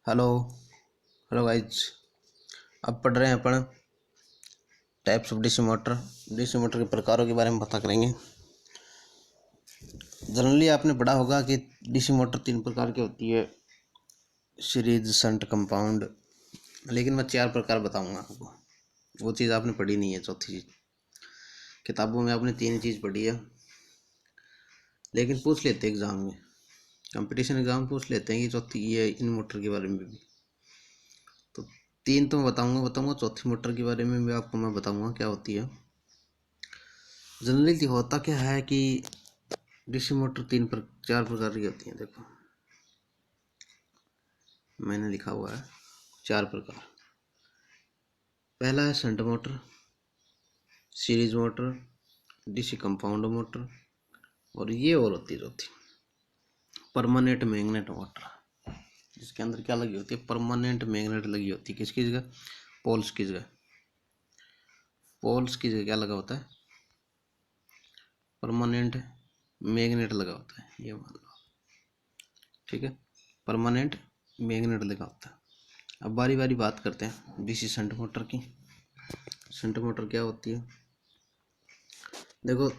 Hello. Hello guys. अब पढ़ रहे हैं अपन types of DC motor. DC motor के प्रकारों के बारे में पता करेंगे। जनरली आपने पढ़ा होगा कि डीसी मोटर 3 प्रकार की होती है, सीरीज, शंट, कंपाउंड। लेकिन मैं 4 प्रकार बताऊंगा आपको। वो चीज़ आपने पढ़ी नहीं है। चौथी चीज़ किताबों में आपने 3 चीज़ पढ़ी है, लेकिन पूछ लेते हैं एग्ज़ाम में, कंपटीशन एग्ज़ाम पूछ लेते हैं कि चौथी ये इन मोटर के बारे में भी। तो 3 तो मैं बताऊंगा। चौथी मोटर के बारे में भी आपको मैं बताऊंगा क्या होती है। जनरली होता क्या है कि डीसी मोटर 4 प्रकार की होती हैं। देखो मैंने लिखा हुआ है 4 प्रकार। पहला है shunt motor, series motor, DC compound motor, और ये और होती है चौथी परमानेंट मैग्नेट मोटर, जिसके अंदर क्या लगी होती है, परमानेंट मैग्नेट लगी होती है। किसकी जगह? पोल्स की जगह। पोल्स की जगह क्या लगा होता है? परमानेंट मैग्नेट लगा होता है, ये मान लो। ठीक है, परमानेंट मैग्नेट लगा होता है। अब बारी बारी बात करते हैं डीसी शंट मोटर की। शंट मोटर क्या होती है? देखो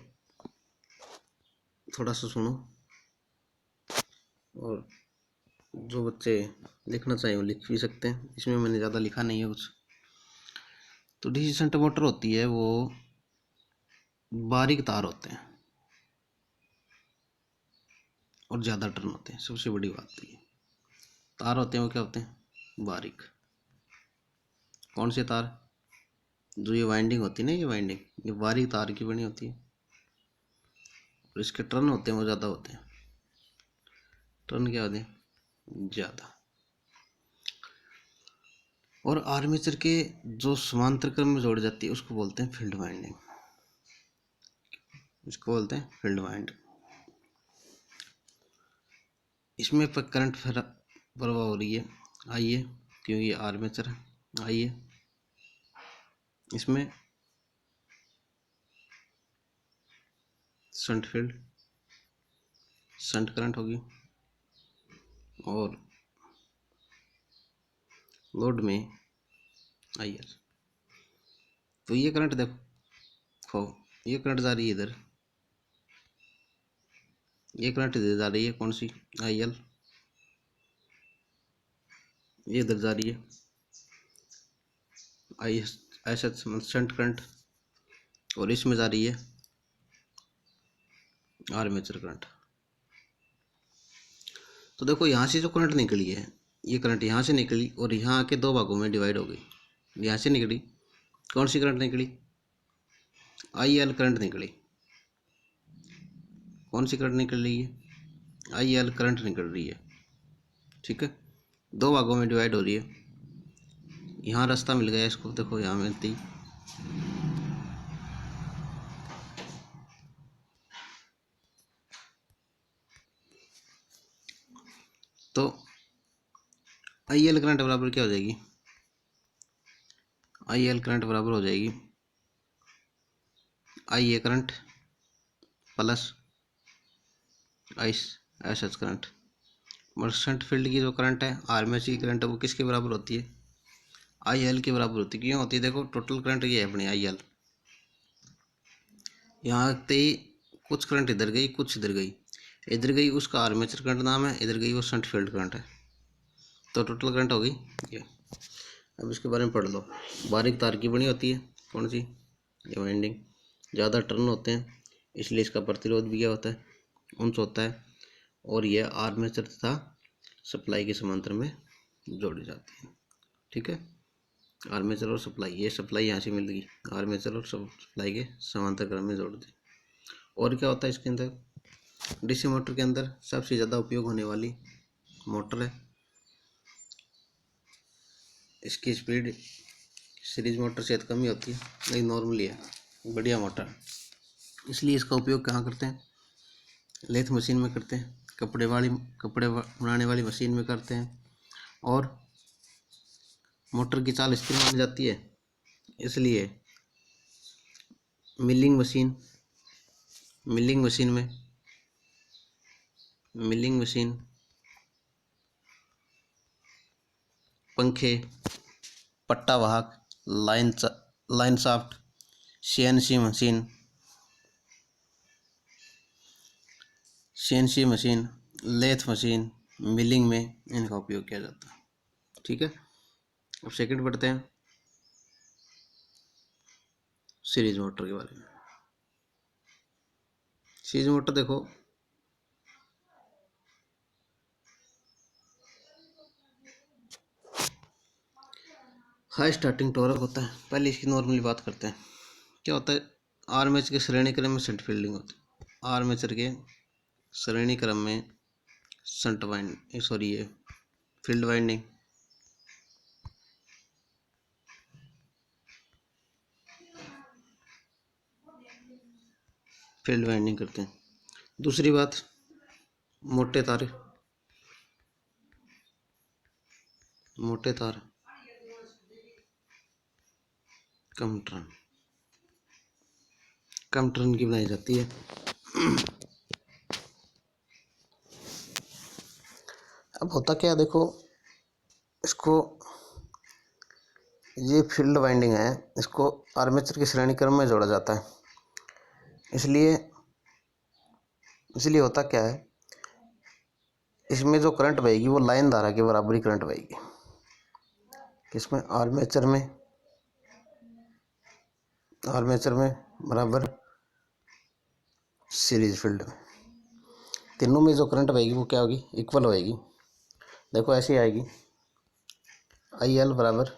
थोड़ा सा सुनो, और जो बच्चे लिखना चाहिए वो लिख भी सकते हैं। इसमें मैंने ज़्यादा लिखा नहीं है कुछ। तो डीसी शंट मोटर होती है, वो बारीक तार होते हैं और ज़्यादा टर्न होते हैं। सबसे बड़ी बात तो ये तार होते हैं, वो क्या होते हैं? बारीक। कौन से तार? जो ये वाइंडिंग होती है ना, ये वाइंडिंग ये बारीक तार की बनी होती है, और इसके टर्न होते हैं वो ज़्यादा होते हैं। टर्न क्या होते हैं? ज़्यादा। और आर्मेचर के जो समांतर क्रम में जोड़ी जाती है उसको बोलते हैं फील्ड वाइंडिंग। इसको बोलते हैं फील्ड वाइंड। इसमें पर करंट प्रवाह हो रही है। आइए, क्योंकि ये आर्मेचर है, आइए इसमें शंट फील्ड, शंट करंट होगी, और लोड में आईआर। तो ये करंट देखो, ये करंट जा रही है इधर, ये करंट इधर जा रही है, कौन सी? आईएल। ये इधर जा रही है, I S H shunt current, और इसमें जा रही है आर्मेचर करंट। तो देखो यहाँ से जो करंट निकली है, ये करंट यहाँ से निकली और यहाँ आके 2 भागों में डिवाइड हो गई। यहाँ से निकली, कौन सी करंट निकली? आईएल करंट निकली। कौन सी करंट निकल रही है? आईएल करंट निकल रही है। ठीक है, 2 भागों में डिवाइड हो रही है। यहाँ रास्ता मिल गया इसको, देखो यहाँ मिलती, तो आईएल करंट बराबर क्या हो जाएगी? आईएल करंट बराबर हो जाएगी आईए current plus I S H current. Merchant field की जो करंट है, आर्मेचर की करंट है, वो किसके बराबर होती है? आईएल के बराबर होती है। क्यों होती है? देखो टोटल करंट ये है अपनी आईएल। यहाँ आते ही कुछ करंट इधर गई, कुछ इधर गई। इधर गई उसका आर्मेचर करंट नाम है, इधर गई वो शंट फील्ड करंट है। तो टोटल करंट हो गई ये। अब इसके बारे में पढ़ लो। बारीक तार की बनी होती है, कौन सी? ये वाइंडिंग। ज़्यादा टर्न होते हैं, इसलिए इसका प्रतिरोध भी क्या होता है? उच्च होता है। और यह आर्मेचर तथा सप्लाई के समांतर में जोड़ी जाती है। ठीक है, आर्मेचर और सप्लाई, ये सप्लाई यहाँ से मिल गई, आर्मेचर और सप्लाई के समांतर क्रम में जोड़ दी। और क्या होता है इसके अंदर? डीसी मोटर के अंदर सबसे ज़्यादा उपयोग होने वाली मोटर है। इसकी स्पीड सीरीज मोटर से कम ही होती है, लेकिन नॉर्मली है, बढ़िया मोटर। इसलिए इसका उपयोग कहाँ करते हैं? लेथ मशीन में करते हैं, कपड़े बनाने वाली मशीन में करते हैं, और मोटर की चाल स्थिर मानी जाती है, इसलिए मिलिंग मशीन मिलिंग मशीन में मिलिंग मशीन पंखे, पट्टा वाहक, line shaft, CNC machine, lathe machine, milling में इनका उपयोग किया जाता है। ठीक है, अब सेकंड पढ़ते हैं सीरीज मोटर के बारे में। सीरीज मोटर देखो, हाई स्टार्टिंग टॉर्क होता है। पहले इसकी नॉर्मली बात करते हैं। क्या होता है, आर्मेचर के श्रेणी क्रम में शंट फील्डिंग होती है। आर्मेचर के श्रेणी क्रम में शंट वाइंडिंग सॉरी ये फील्ड वाइंडिंग, करते हैं। दूसरी बात, मोटे तार कम टर्न की बनाई जाती है। अब होता क्या, देखो इसको, ये फील्ड वाइंडिंग है, इसको आर्मेचर की श्रेणी क्रम में जोड़ा जाता है। इसलिए होता क्या है, इसमें जो करंट बहेगी वो लाइन धारा के बराबरी करंट बहेगी। किसमें, आर्मेचर में बराबर सीरीज फील्ड में। तीनों में जो करंट बहेगी वो क्या होगी, इक्वल होएगी। देखो ऐसी आएगी, IL बराबर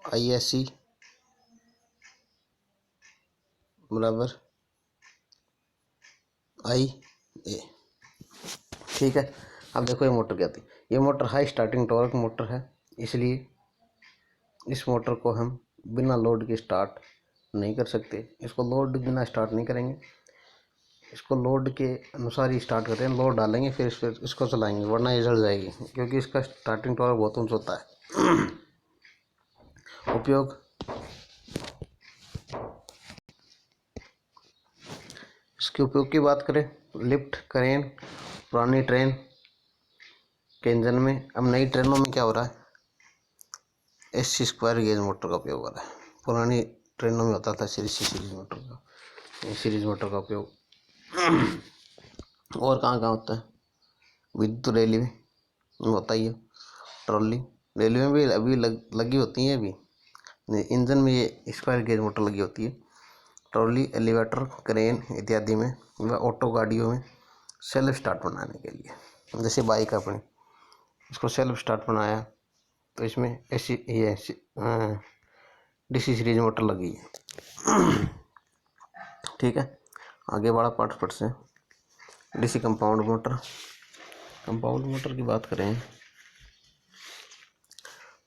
ISC बराबर IA। ठीक है, अब देखो ये मोटर क्या थी। ये motor high starting torque motor है, इसलिए इस मोटर को हम बिना लोड के स्टार्ट नहीं कर सकते। इसको लोड बिना स्टार्ट नहीं करेंगे, इसको लोड के अनुसार ही स्टार्ट करते हैं। लोड डालेंगे फिर इसको चलाएंगे, वरना ये जल जाएगी, क्योंकि इसका स्टार्टिंग टॉर्क बहुत ऊंचा होता है। उपयोग, इसके उपयोग की बात करें, लिफ्ट, क्रेन, पुरानी ट्रेन के इंजन में। अब नई ट्रेनों में क्या हो रहा है, SC स्क्वायर गेज मोटर का उपयोग हो रहा है। पुरानी ट्रेनों में होता था सीरीज मोटर का उपयोग। और कहाँ होता है, विद्युत रेलवे में होता ही है। ट्रॉली रेलवे में भी अभी लगी होती है। अभी इंजन में ये स्क्वायर गेज मोटर लगी होती है। ट्रॉली, एलिवेटर, क्रेन इत्यादि में व ऑटो गाड़ियों में सेल्फ स्टार्ट बनाने के लिए, जैसे बाइक अपनी, इसको सेल्फ स्टार्ट बनाया तो इसमें DC सीरीज मोटर लगी है। ठीक है, आगे बड़ा पार्ट पढ़ से DC कंपाउंड मोटर की बात करें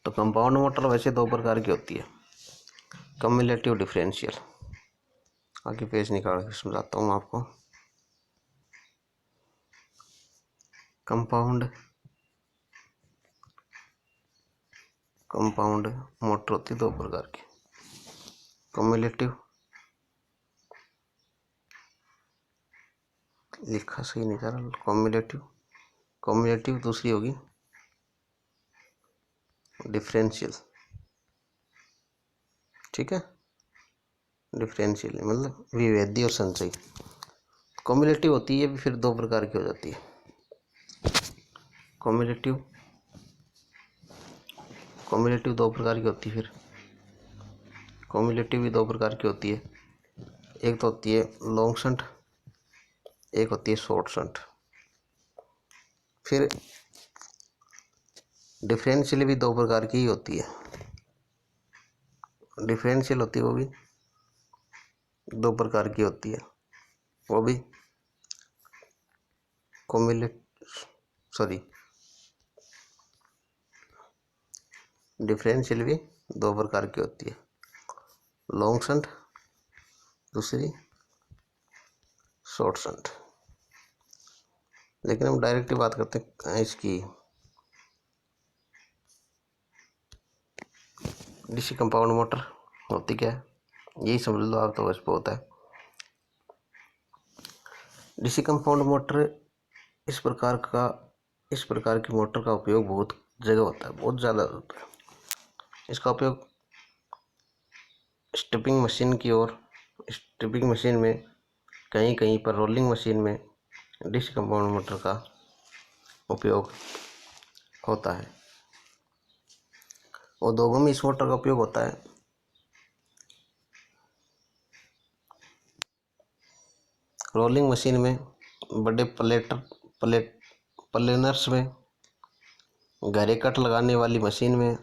तो कंपाउंड मोटर वैसे दो प्रकार की होती है, कम्युलेटिव, डिफरेंशियल। आगे पेज निकाल कर समझाता हूँ आपको। कंपाउंड मोटर होती है दो प्रकार की, कम्युलेटिव, लिखा सही नहीं जा रहा, कम्युलेटिव दूसरी होगी डिफरेंशियल। ठीक है, डिफरेंशियल मतलब विभेदी और संचयी। कम्युलेटिव होती है फिर दो प्रकार की हो जाती है। कम्युलेटिव दो प्रकार की होती है। फिर कम्युलेटिव भी दो प्रकार की होती है, एक तो होती है लॉन्ग शंट, एक होती है शॉर्ट शंट। फिर डिफरेंशियल भी दो प्रकार की ही होती है। डिफरेंशियल होती है वो भी दो प्रकार की होती है, वो भी डिफरेंशियल भी दो प्रकार की होती है, लॉन्ग शंट, दूसरी शॉर्ट शंट। लेकिन हम डायरेक्ट बात करते हैं इसकी DC कंपाउंड मोटर होती क्या है, यही समझ लो आप तो बस बहुत है। DC कंपाउंड मोटर इस प्रकार की मोटर का उपयोग बहुत जगह होता है, बहुत ज़्यादा होता है। इसका उपयोग स्टिपिंग मशीन की ओर, स्टिपिंग मशीन में, कहीं कहीं पर रोलिंग मशीन में डीसी कंपाउंड मोटर का उपयोग होता है। उद्योगों में इस मोटर का उपयोग होता है। रोलिंग मशीन में, बड़े प्लेनर्स में, गहरे कट लगाने वाली मशीन में,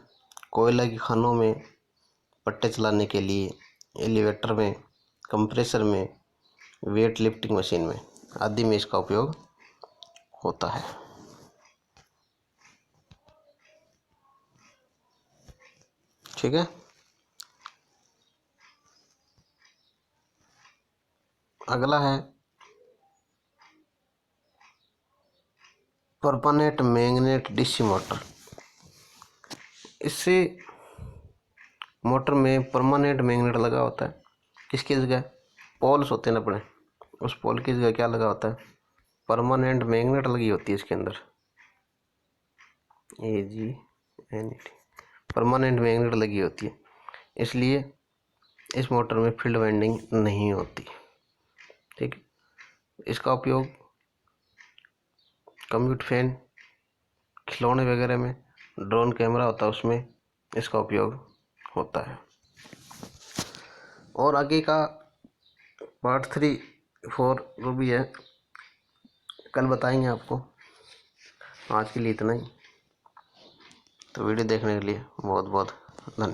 कोयला की खानों में पट्टे चलाने के लिए, एलिवेटर में, कंप्रेसर में, वेट लिफ्टिंग मशीन में आदि में इसका उपयोग होता है। ठीक है। अगला है परमानेंट मैग्नेट डीसी मोटर। इससे मोटर में परमानेंट मैग्नेट लगा होता है। किसकी जगह? पोल्स होते हैं ना अपने, उस पोल की जगह क्या लगा होता है? परमानेंट मैग्नेट लगी होती है इसके अंदर, AGNET, परमानेंट मैग्नेट लगी होती है। इसलिए इस मोटर में फील्ड वाइंडिंग नहीं होती। ठीक है। इसका उपयोग कंप्यूटर फैन, खिलौने वगैरह में, ड्रोन कैमरा होता है उसमें इसका उपयोग होता है। और आगे का पार्ट 3, 4 जो भी है कल बताएंगे आपको। आज के लिए इतना ही। तो वीडियो देखने के लिए बहुत बहुत धन्यवाद।